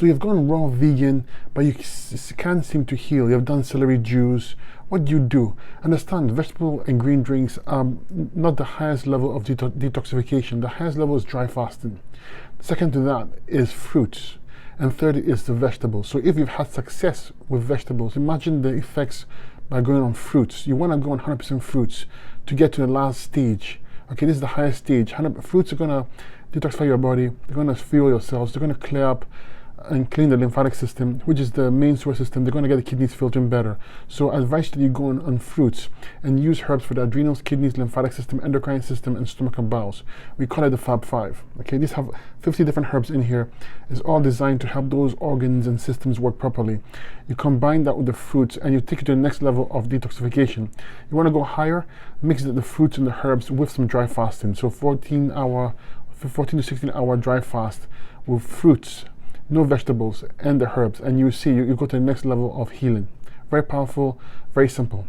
So you've gone raw vegan, but you can't seem to heal. You've done celery juice. What do you do? Understand, vegetable and green drinks are not the highest level of detoxification. The highest level is dry fasting. Second to that is fruits. And third is the vegetables. So if you've had success with vegetables, imagine the effects by going on fruits. You want to go on 100% fruits to get to the last stage. Okay, this is the highest stage. Fruits are going to detoxify your body. They're going to fuel your cells. They're going to clear up and clean the lymphatic system, which is the main sewer system. They're going to get the kidneys filtering better. So I advise that you go on fruits and use herbs for the adrenals, kidneys, lymphatic system, endocrine system, and stomach and bowels. We call it the Fab Five. Okay, these have 50 different herbs in here. It's all designed to help those organs and systems work properly. You combine that with the fruits and you take it to the next level of detoxification. You want to go higher? Mix the fruits and the herbs with some dry fasting. So 14 to 16 hour dry fast with fruits, no vegetables, and the herbs, and you see you go to the next level of healing. Very powerful, very simple.